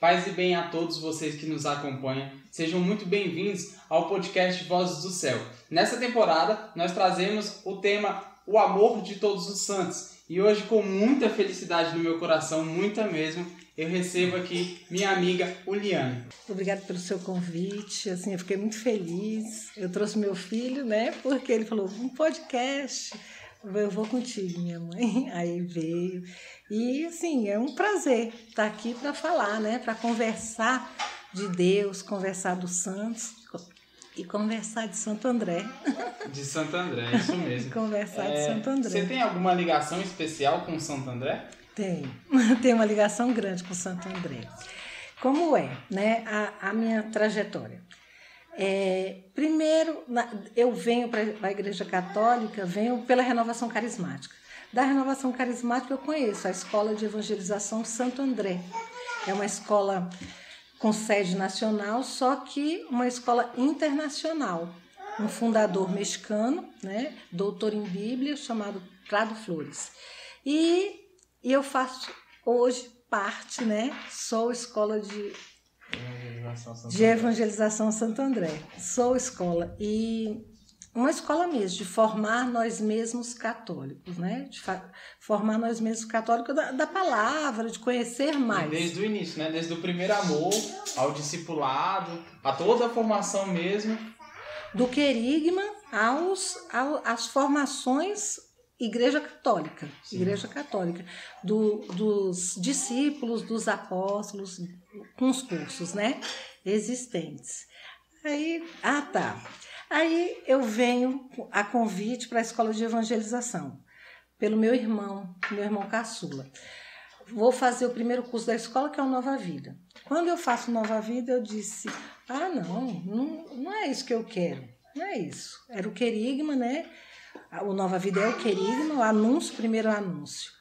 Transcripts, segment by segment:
Paz e bem a todos vocês que nos acompanham. Sejam muito bem-vindos ao podcast Vozes do Céu. Nessa temporada, nós trazemos o tema O Amor de Todos os Santos. E hoje, com muita felicidade no meu coração, muita mesmo, eu recebo aqui minha amiga Uliane. Obrigada pelo seu convite, eu fiquei muito feliz. Eu trouxe meu filho, porque ele falou, um podcast, eu vou contigo, minha mãe. Aí veio. E, é um prazer estar aqui para falar, para conversar de Deus, conversar dos santos e conversar de Santo André. De Santo André, isso mesmo. Conversar de Santo André. Você tem alguma ligação especial com Santo André? Tenho uma ligação grande com Santo André. Como é, a minha trajetória? Primeiro, eu venho para a Igreja Católica, venho pela Renovação Carismática. Da Renovação Carismática eu conheço a Escola de Evangelização Santo André. É uma escola com sede nacional, só que uma escola internacional. Um fundador mexicano, doutor em Bíblia, chamado Prado Flores. E eu faço hoje parte, sou escola de Evangelização Santo André. Sou escola e uma escola mesmo, de formar nós mesmos católicos, de formar nós mesmos católicos da palavra, de conhecer mais. Desde o início, desde o primeiro amor ao discipulado, a toda a formação mesmo. Do querigma às formações Igreja Católica. Sim. Igreja Católica, dos discípulos, dos apóstolos, com os cursos, existentes. Aí eu venho a convite para a Escola de Evangelização, pelo meu irmão caçula. Vou fazer o primeiro curso da escola, que é o Nova Vida. Quando eu faço Nova Vida, eu disse, não é isso que eu quero, não é isso. Era o querigma, O Nova Vida é o querigma, o anúncio, primeiro anúncio.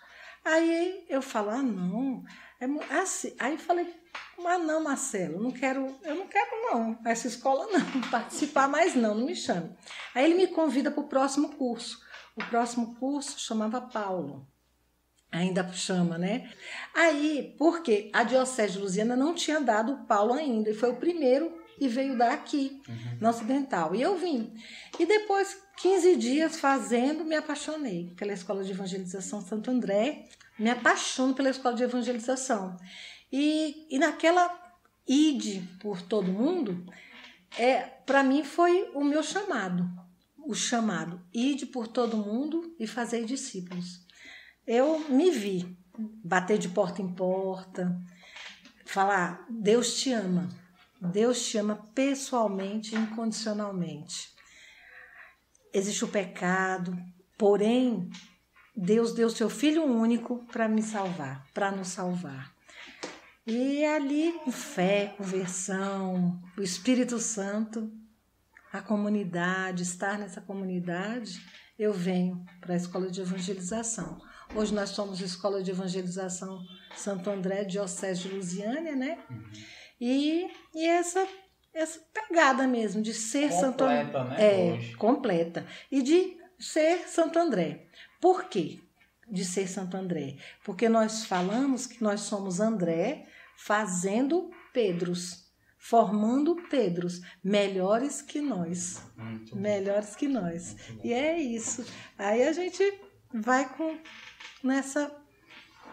Aí eu falo, não, é assim. Aí eu falei, não, Marcelo, eu não quero essa escola não, participar mais não me chame. Aí ele me convida para o próximo curso. O próximo curso chamava Paulo, ainda chama, Aí, porque a Diocese de Lusiânia não tinha dado o Paulo ainda, e foi o primeiro e veio dar aqui, na Ocidental. E eu vim. E depois, 15 dias fazendo, me apaixonei pela Escola de Evangelização Santo André, me apaixono pela Escola de Evangelização. E naquela ide por todo mundo, para mim foi o meu chamado, ide por todo mundo e fazer discípulos. Eu me vi bater de porta em porta, falar, Deus te ama pessoalmente, incondicionalmente. Existe o pecado, porém, Deus deu seu Filho único para me salvar, para nos salvar. E ali, com fé, conversão, o Espírito Santo, a comunidade, estar nessa comunidade, eu venho para a Escola de Evangelização. Hoje nós somos a Escola de Evangelização Santo André, Diocese de Lusiânia, E essa pegada mesmo de ser completa, Santo André. Hoje. Completa. E de ser Santo André. Por quê de ser Santo André? Porque nós falamos que nós somos André fazendo Pedros, formando Pedros, melhores que nós. Melhores que nós. E é isso. Aí a gente vai nessa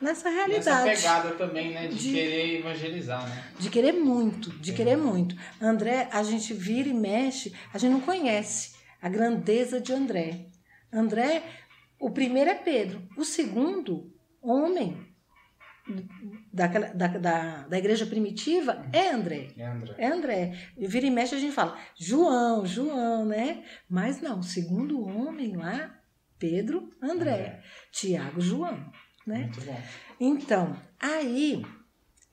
realidade. Nessa pegada também, de querer evangelizar, De querer muito. André, a gente vira e mexe, a gente não conhece a grandeza de André. André, o primeiro é Pedro, o segundo, homem da igreja primitiva, é André. É André. E vira e mexe a gente fala, João, Mas não, o segundo homem lá, Pedro, André. Tiago, João. Muito bom. Então, aí,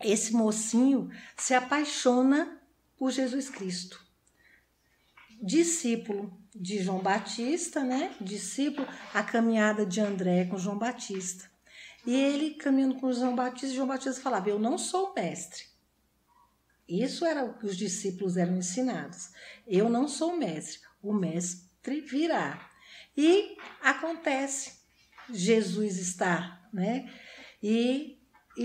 esse mocinho se apaixona por Jesus Cristo. Discípulo de João Batista, Discípulo, a caminhada de André com João Batista. E ele, caminhando com João Batista falava, eu não sou mestre. Isso era o que os discípulos eram ensinados. Eu não sou mestre, o mestre virá. E acontece, Jesus está, E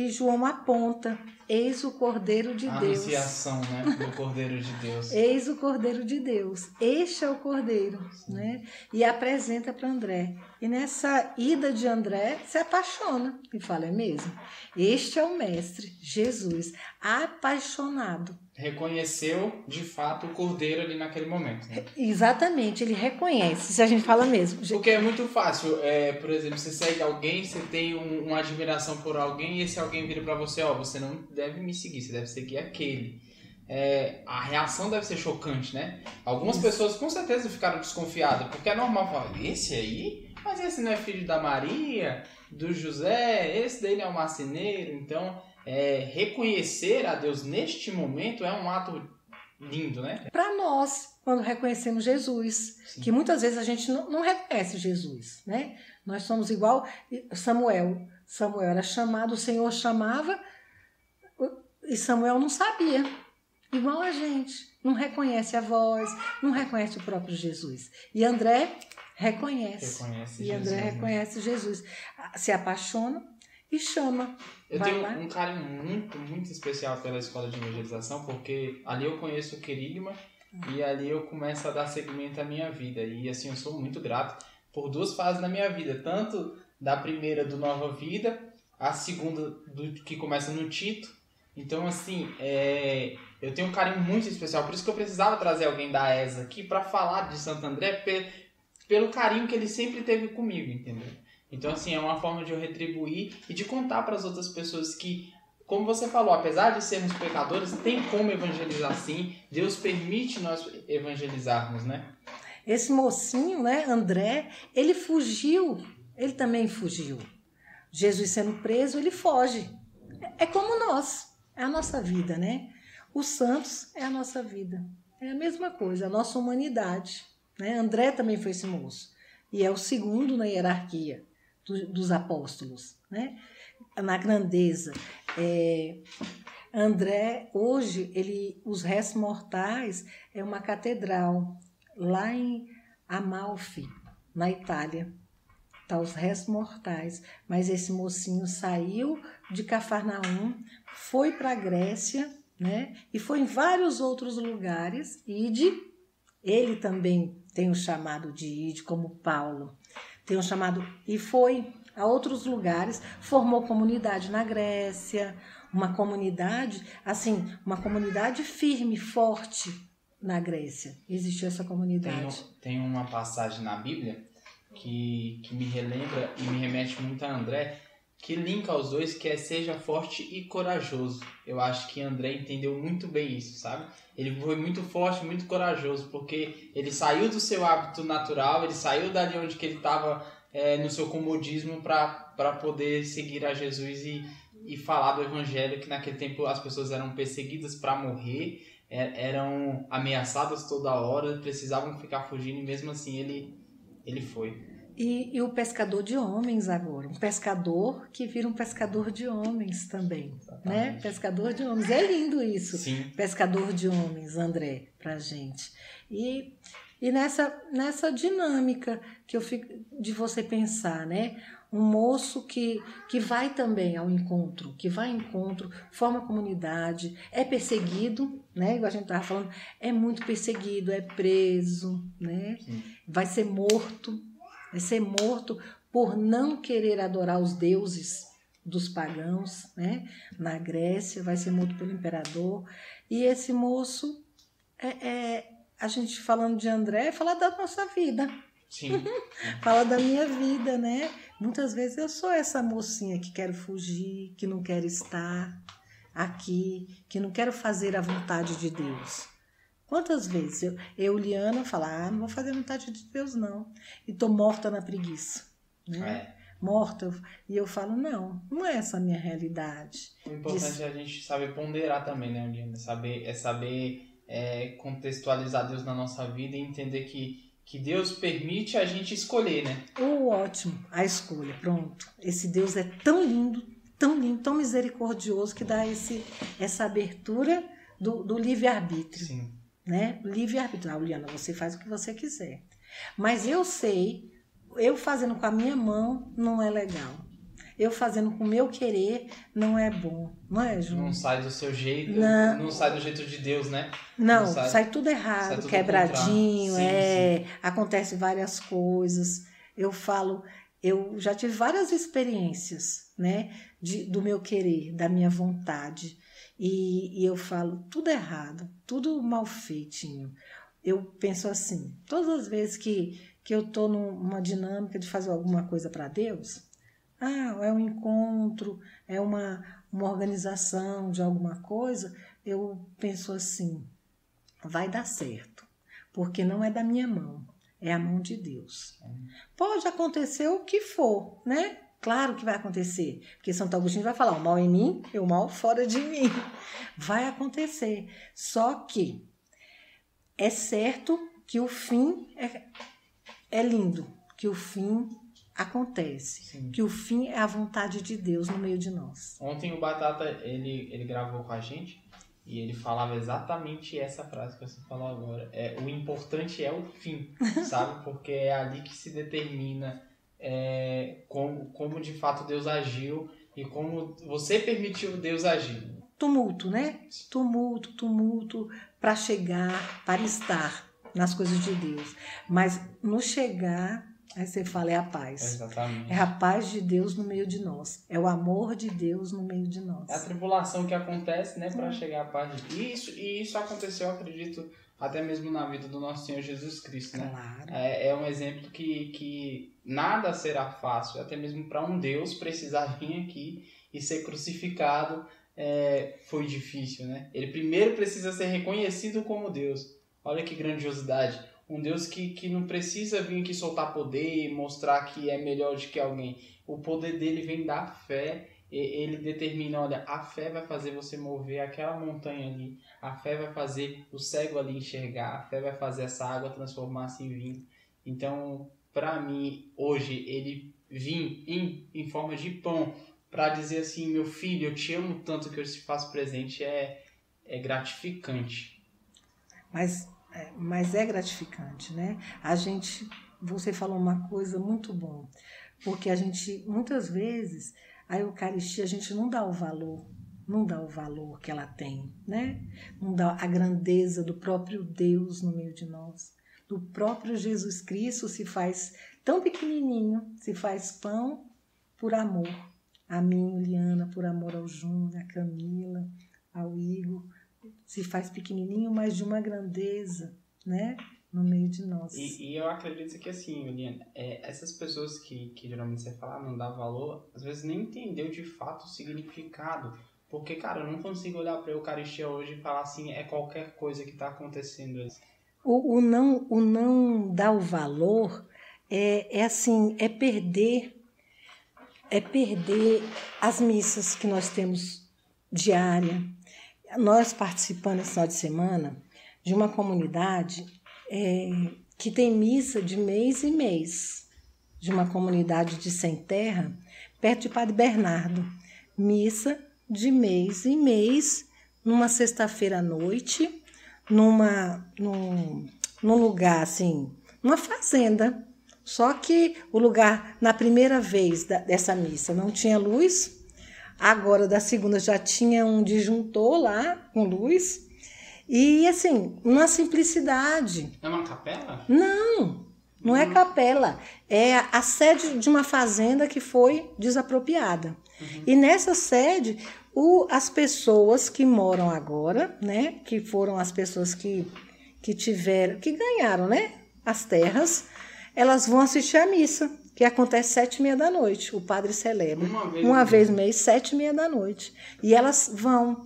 João aponta Eis o Cordeiro de A Deus. anunciação, né, do Cordeiro de Deus. Eis o Cordeiro de Deus. Este é o Cordeiro, né? E apresenta para André. E nessa ida de André, se apaixona. E fala, é mesmo? Este é o Mestre, Jesus, apaixonado. Reconheceu, de fato, o Cordeiro ali naquele momento. Né? Exatamente, ele reconhece, se a gente fala mesmo. Porque é muito fácil, por exemplo, você segue alguém, você tem uma admiração por alguém e esse alguém vira pra você, você não deve me seguir, você deve seguir aquele. A reação deve ser chocante, né? Algumas pessoas com certeza ficaram desconfiadas, porque é normal falar, esse aí? Mas esse não é filho da Maria, do José, esse daí não é o marceneiro, então... reconhecer a Deus neste momento é um ato lindo, né? Para nós, quando reconhecemos Jesus, Sim. que muitas vezes a gente não reconhece Jesus, né? Nós somos igual Samuel. Samuel era chamado, o Senhor chamava e Samuel não sabia. Igual a gente, não reconhece a voz, não reconhece o próprio Jesus. E André reconhece Jesus, reconhece Jesus, se apaixona e chama. Eu tenho um carinho muito, muito especial pela escola de evangelização, porque ali eu conheço o querigma e ali eu começo a dar seguimento à minha vida. E assim, eu sou muito grato por 2 fases da minha vida, tanto da primeira do Nova Vida, a segunda do que começa no Tito. Então, assim, eu tenho um carinho muito especial, por isso que eu precisava trazer alguém da ESA aqui para falar de Santo André, pelo carinho que ele sempre teve comigo, entendeu? Então, assim, é uma forma de eu retribuir e de contar para as outras pessoas que, como você falou, apesar de sermos pecadores, tem como evangelizar sim. Deus permite nós evangelizarmos, né? Esse mocinho, né, André, ele fugiu. Ele também fugiu. Jesus sendo preso, ele foge. É como nós. É a nossa vida, né? Os santos é a nossa vida. É a mesma coisa, a nossa humanidade. Né? André também foi esse moço. E é o segundo na hierarquia dos apóstolos, né? Na grandeza. André, hoje, os restos mortais é uma catedral lá em Amalfi, na Itália. Tá os restos mortais. Mas esse mocinho saiu de Cafarnaum, foi para a Grécia, né? E foi em vários outros lugares. Ele também tem o chamado de Ide, como Paulo. Tem um chamado e foi a outros lugares, formou comunidade na Grécia, uma comunidade firme, forte na Grécia. Existiu essa comunidade. Tem uma passagem na Bíblia que me relembra e me remete muito a André, que linka os dois, que é seja forte e corajoso. Eu acho que André entendeu muito bem isso, sabe? Ele foi muito forte, muito corajoso, porque ele saiu do seu hábito natural, ele saiu dali onde que ele estava no seu comodismo para poder seguir a Jesus e falar do evangelho, que naquele tempo as pessoas eram perseguidas para morrer, eram ameaçadas toda hora, precisavam ficar fugindo, e mesmo assim ele foi. E o pescador de homens agora, um pescador que vira um pescador de homens também, né? Pescador de homens, é lindo isso. Sim. Pescador de homens, André, pra gente. E nessa dinâmica que eu fico de você pensar, né? Um moço que vai também ao encontro, forma comunidade, é perseguido, né? Igual a gente estava falando, é muito perseguido, é preso, né? Sim. Vai ser morto por não querer adorar os deuses dos pagãos, né? Na Grécia, vai ser morto pelo imperador. E esse moço, a gente falando de André, fala da nossa vida. Sim. Fala da minha vida, né? Muitas vezes eu sou essa mocinha que quero fugir, que não quero estar aqui, que não quero fazer a vontade de Deus. Quantas vezes Liana, falo, não vou fazer a vontade de Deus, não. E tô morta na preguiça, né? Morta. E eu falo, não é essa a minha realidade. O importante é a gente saber ponderar também, né, Liana? Saber contextualizar Deus na nossa vida e entender que Deus permite a gente escolher, né? Ótimo, a escolha, pronto. Esse Deus é tão lindo, tão misericordioso, que dá essa abertura do livre-arbítrio. Sim. Né? Livre-arbítrio. Liana, você faz o que você quiser. Mas eu sei, eu fazendo com a minha mão não é legal. eu fazendo com o meu querer não é bom, não é, João? Não sai do seu jeito, não sai do jeito de Deus, né? Não, sai tudo errado, sai tudo quebradinho, sim. Acontece várias coisas. Eu já tive várias experiências, né, do meu querer, da minha vontade. E eu falo tudo errado, tudo mal feitinho. Eu penso assim, todas as vezes que eu estou numa dinâmica de fazer alguma coisa para Deus, é um encontro, é uma organização de alguma coisa, eu penso assim, vai dar certo, porque não é da minha mão, é a mão de Deus. Pode acontecer o que for, né? Claro que vai acontecer, porque Santo Agostinho vai falar, o mal em mim e o mal fora de mim. Vai acontecer, só que é certo que o fim é lindo, que o fim acontece, sim, que o fim é a vontade de Deus no meio de nós. Ontem o Batata, ele gravou com a gente e ele falava exatamente essa frase que você falou agora. O importante é o fim, sabe? Porque é ali que se determina como de fato Deus agiu e como você permitiu Deus agir. Tumulto, né? Tumulto para chegar, para estar nas coisas de Deus. Mas no chegar, aí você fala, é a paz. Exatamente. É a paz de Deus no meio de nós. É o amor de Deus no meio de nós. É a tribulação que acontece, né, para chegar à paz de Deus. E isso aconteceu, eu acredito, até mesmo na vida do nosso Senhor Jesus Cristo, né? Claro. É um exemplo que nada será fácil, até mesmo para um Deus precisar vir aqui e ser crucificado. Foi difícil, né? Ele primeiro precisa ser reconhecido como Deus. Olha que grandiosidade. Um Deus que não precisa vir aqui soltar poder e mostrar que é melhor do que alguém. O poder dele vem da fé. Ele determina, olha, a fé vai fazer você mover aquela montanha ali. A fé vai fazer o cego ali enxergar. A fé vai fazer essa água transformar-se em vinho. Então, para mim, hoje, ele vir em forma de pão para dizer assim, meu filho, eu te amo tanto que eu te faço presente, é gratificante. Mas é gratificante, né? Você falou uma coisa muito bom, porque a gente, muitas vezes, a Eucaristia, a gente não dá o valor que ela tem, né? Não dá a grandeza do próprio Deus no meio de nós, do próprio Jesus Cristo se faz tão pequenininho, se faz pão por amor. A mim, Liana, por amor ao Júnior, a Camila, ao Igor, se faz pequenininho, mas de uma grandeza, né, no meio de nós. E eu acredito que assim, Liana, essas pessoas que geralmente você fala, não dá valor, às vezes nem entendeu de fato o significado. Porque, cara, eu não consigo olhar para a Eucaristia hoje e falar assim, é qualquer coisa que está acontecendo. O não dar o valor é perder as missas que nós temos diária. Nós participamos esse final de semana de uma comunidade que tem missa de mês em mês, de uma comunidade de Sem Terra, perto de Padre Bernardo. Missa de mês em mês, numa sexta-feira à noite, num lugar assim, numa fazenda. Só que o lugar, na primeira vez dessa missa, não tinha luz. Agora, da segunda, já tinha um disjuntor lá, com luz. E, assim, uma simplicidade. É uma capela? Não é capela. É a sede de uma fazenda que foi desapropriada. Uhum. E nessa sede, as pessoas que moram agora, né, que foram as pessoas que ganharam, né, as terras, elas vão assistir a missa, que acontece 7h30 da noite. O padre celebra uma vez mês, 7h30 da noite. E elas vão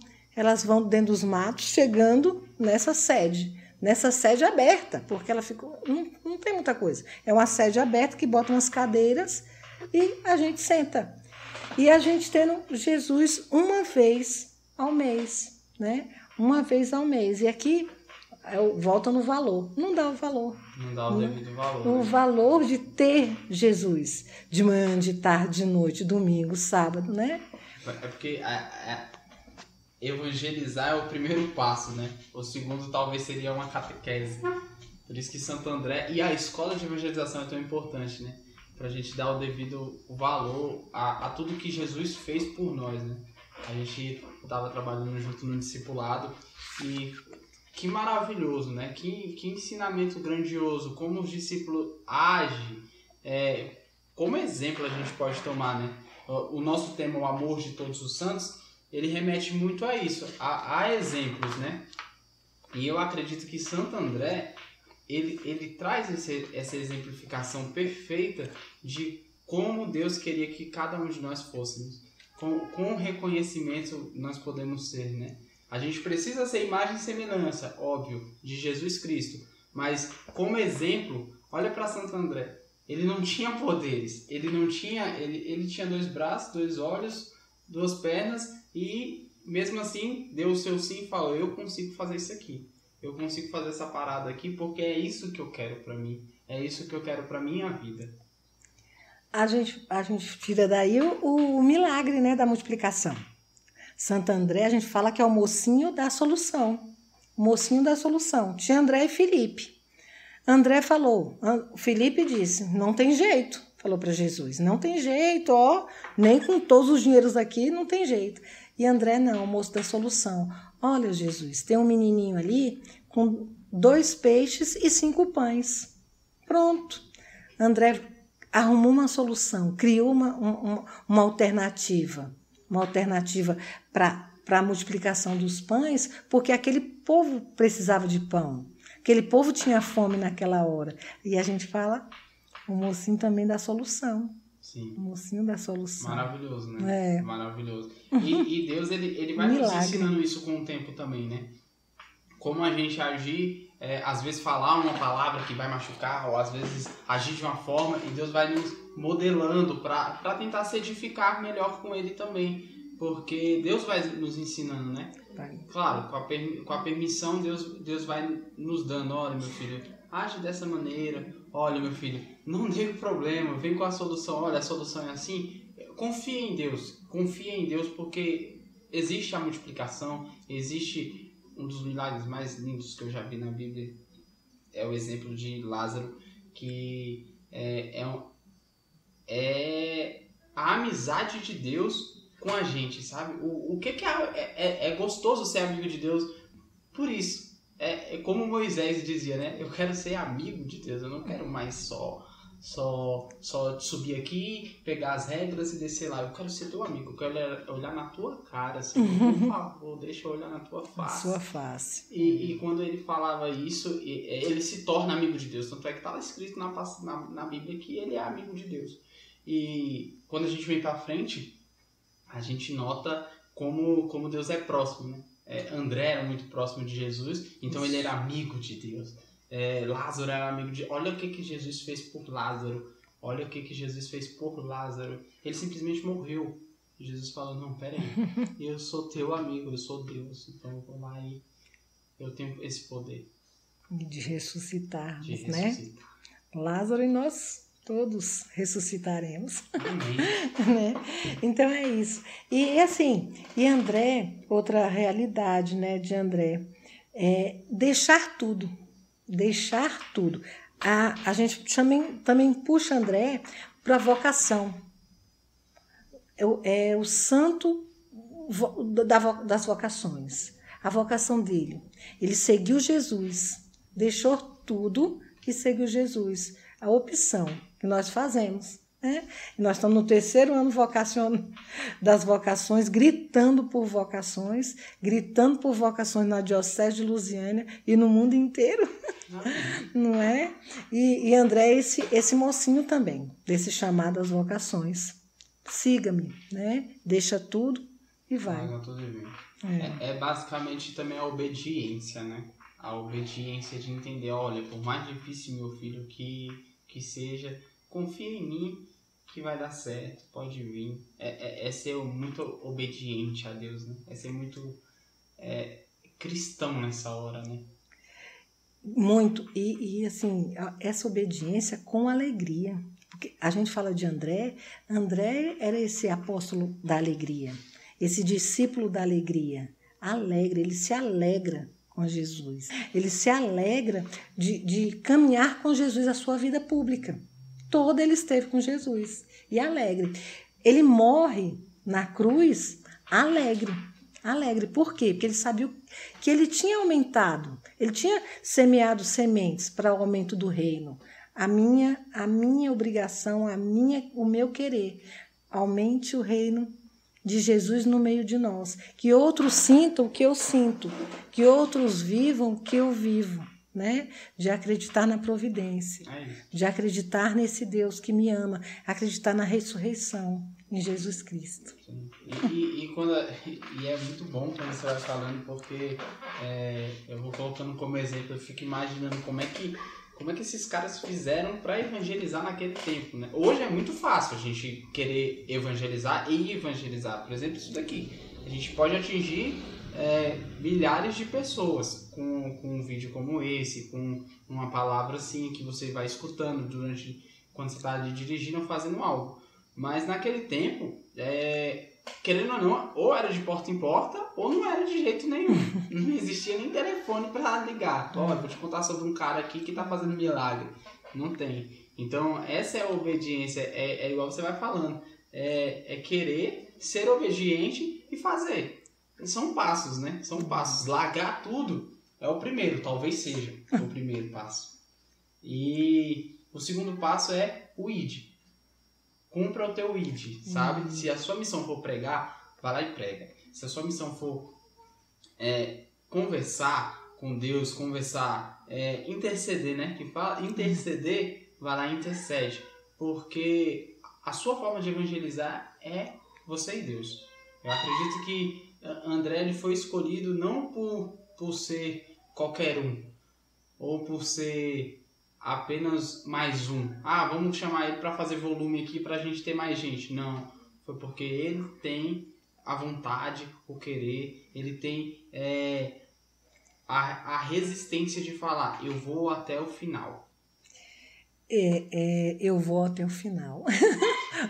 dentro dos matos, chegando nessa sede aberta, porque ela ficou, não tem muita coisa. É uma sede aberta que bota umas cadeiras e a gente senta. E a gente tendo Jesus uma vez ao mês, né? Uma vez ao mês. E aqui volta no valor. Não dá o valor. Não dá o devido valor. O valor de ter Jesus. De manhã, de tarde, de noite, domingo, sábado, né? É porque evangelizar é o primeiro passo, né? O segundo talvez seria uma catequese. Por isso que Santo André e a escola de evangelização é tão importante, né? para a gente dar o devido valor a tudo que Jesus fez por nós, né? A gente estava trabalhando junto no discipulado e que maravilhoso, né? Que ensinamento grandioso, como os discípulos agem, como exemplo a gente pode tomar, né? O nosso tema, o amor de todos os santos, ele remete muito a isso, a exemplos, né? E eu acredito que Santo André, ele traz essa exemplificação perfeita de como Deus queria que cada um de nós fôssemos. Com reconhecimento nós podemos ser, né? A gente precisa ser imagem e semelhança, óbvio, de Jesus Cristo. Mas como exemplo, olha para Santo André. Ele não tinha poderes, ele tinha 2 braços, 2 olhos, 2 pernas e mesmo assim deu o seu sim e falou, eu consigo fazer isso aqui. Eu consigo fazer essa parada aqui porque é isso que eu quero para mim. É isso que eu quero para minha vida. A gente tira daí o milagre, né, da multiplicação. Santo André, a gente fala que é o mocinho da solução. O mocinho da solução. Tinha André e Felipe. André falou, Felipe disse, não tem jeito. Falou para Jesus, não tem jeito, nem com todos os dinheiros aqui, não tem jeito. E André não, o moço da solução. Olha, Jesus, tem um menininho ali com 2 peixes e 5 pães. Pronto. André arrumou uma solução, criou uma alternativa. Uma alternativa para a multiplicação dos pães, porque aquele povo precisava de pão. Aquele povo tinha fome naquela hora. E a gente fala, o mocinho também da solução. Sim. O mocinho da solução. Maravilhoso, né? Maravilhoso. E Deus, ele vai nos ensinando isso com o tempo também, né? Como a gente agir, às vezes falar uma palavra que vai machucar, ou às vezes agir de uma forma, e Deus vai nos modelando para tentar se edificar melhor com Ele também. Porque Deus vai nos ensinando, né? Claro, com a permissão, Deus vai nos dando, olha, meu filho, age dessa maneira, olha, meu filho, não nega o problema, vem com a solução, olha, a solução é assim. Confia em Deus, porque existe a multiplicação, existe um dos milagres mais lindos que eu já vi na Bíblia, é o exemplo de Lázaro, que é a amizade de Deus com a gente, sabe? O que é gostoso ser amigo de Deus por isso. É como Moisés dizia, né? Eu quero ser amigo de Deus, eu não quero mais só subir aqui, pegar as regras e descer lá. Eu quero ser teu amigo, eu quero olhar na tua cara, assim, por favor, deixa eu olhar na tua face. Sua face. E quando ele falava isso, ele se torna amigo de Deus. Tanto é que está lá escrito na Bíblia que ele é amigo de Deus. E quando a gente vem para frente, a gente nota como Deus é próximo, né? André era muito próximo de Jesus, então ele era amigo de Deus. Lázaro era amigo de... Olha o que Jesus fez por Lázaro. Olha o que Jesus fez por Lázaro. Ele simplesmente morreu. Jesus falou, não, peraí, eu sou teu amigo, eu sou Deus, então vamos lá e eu tenho esse poder. De ressuscitarmos, né? Lázaro e nós todos ressuscitaremos. Amém. Né? Então é isso. E assim, e André, outra realidade, né, de André, deixar tudo. Deixar tudo. A gente também puxa André para a vocação. É o santo das vocações. A vocação dele. Ele seguiu Jesus. Deixou tudo e seguiu Jesus. A opção que nós fazemos. Né? Nós estamos no 3º ano das vocações, gritando por vocações na Diocese de Lusiânia e no mundo inteiro. Não é? E André é esse mocinho também, desse chamado às vocações. Siga-me, né? Deixa tudo e vai. Basicamente também a obediência, né? A obediência de entender, olha, por mais difícil, meu filho, que seja, confia em mim que vai dar certo, pode vir. É ser muito obediente a Deus, né? É ser muito cristão nessa hora, né? Muito. E assim, essa obediência com alegria. Porque a gente fala de André era esse apóstolo da alegria, esse discípulo da alegria. Alegre, ele se alegra com Jesus. Ele se alegra de caminhar com Jesus a sua vida pública. toda ele esteve com Jesus e alegre. Ele morre na cruz alegre. Alegre. Por quê? Porque ele sabia que ele tinha aumentado, ele tinha semeado sementes para o aumento do reino. A minha obrigação, o meu querer, aumente o reino de Jesus no meio de nós. Que outros sintam o que eu sinto, que outros vivam o que eu vivo, né? De acreditar na providência, de acreditar nesse Deus que me ama, acreditar na ressurreição em Jesus Cristo. E é muito bom quando você vai falando, porque eu vou colocando como exemplo, eu fico imaginando como é que esses caras fizeram para evangelizar naquele tempo, né? Hoje é muito fácil a gente querer evangelizar e evangelizar. Por exemplo, isso daqui. A gente pode atingir milhares de pessoas com um vídeo como esse, com uma palavra assim que você vai escutando quando você está dirigindo ou fazendo algo. Mas naquele tempo, querendo ou não, ou era de porta em porta, ou não era de jeito nenhum. Não existia nem telefone para ligar. Olha, vou te contar sobre um cara aqui que está fazendo milagre. Não tem. Então, essa é a obediência. É igual você vai falando. É querer ser obediente e fazer. São passos, né? São passos. Largar tudo é o primeiro, talvez seja o primeiro passo. E o segundo passo é o id. Cumpra o teu id, sabe? Se a sua missão for pregar, vai lá e prega. Se a sua missão for conversar com Deus, interceder, né? Que fala interceder, vai lá e intercede. Porque a sua forma de evangelizar é você e Deus. Eu acredito que André ele foi escolhido não por ser qualquer um, ou por ser apenas mais um. Vamos chamar ele para fazer volume aqui para a gente ter mais gente. Não, foi porque ele tem a vontade, o querer, ele tem a resistência de falar, eu vou até o final. Eu vou até o final.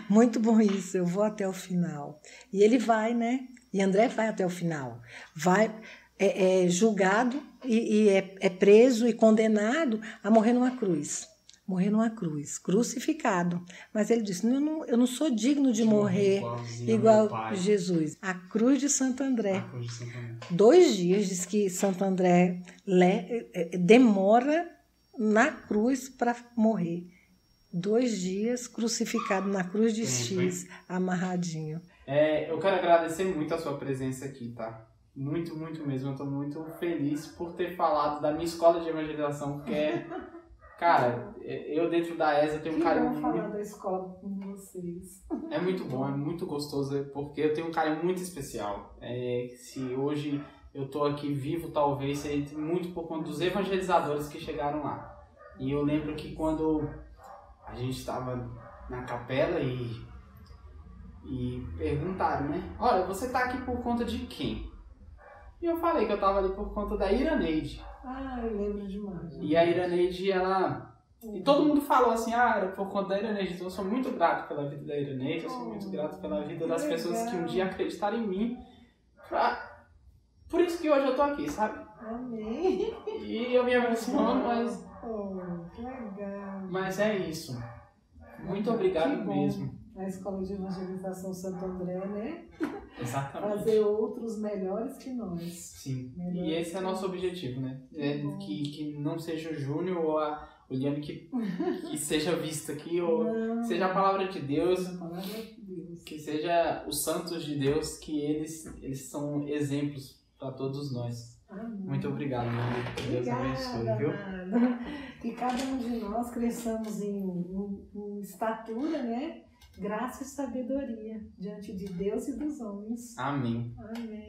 Muito bom isso, eu vou até o final. E ele vai, né? E André vai até o final. Vai... julgado e é preso e condenado a morrer numa cruz. Morrer numa cruz, crucificado. Mas ele disse, eu não sou digno de morrer igual Jesus. A cruz de Santo André. 2 dias, diz que Santo André demora na cruz para morrer. 2 dias crucificado na cruz de X, amarradinho. Eu quero agradecer muito a sua presença aqui, tá? Muito, muito mesmo. Eu estou muito feliz por ter falado da minha escola de evangelização, porque cara, eu dentro da ESA tenho um carinho muito... falar da escola com vocês. É muito bom, é muito gostoso, porque eu tenho um carinho muito especial. Se hoje eu estou aqui vivo, talvez seja muito por conta dos evangelizadores que chegaram lá. E eu lembro que quando a gente estava na capela e perguntaram, né? Olha, você está aqui por conta de quem? E eu falei que eu tava ali por conta da Iraneide. Eu lembro demais. E a Iraneide, ela... E todo mundo falou assim, era por conta da Iraneide. Então eu sou muito grato pela vida da Iraneide, eu sou muito grato pela vida das pessoas que um dia acreditaram em mim. Por isso que hoje eu tô aqui, sabe? Amém. E eu me emociono, mas... que legal. Mas é isso. Muito obrigado mesmo. A Escola de Evangelização Santo André, né? Exatamente. Fazer outros melhores que nós. Sim. E esse é nosso objetivo, né? Que não seja o Júnior ou a Liane que seja vista aqui, ou seja a palavra de Deus. Que seja os santos de Deus, que eles são exemplos para todos nós. Muito obrigado, meu amigo. Que Deus abençoe, viu? Que cada um de nós cresçamos em estatura, né? Graça e sabedoria diante de Deus e dos homens. Amém. Amém.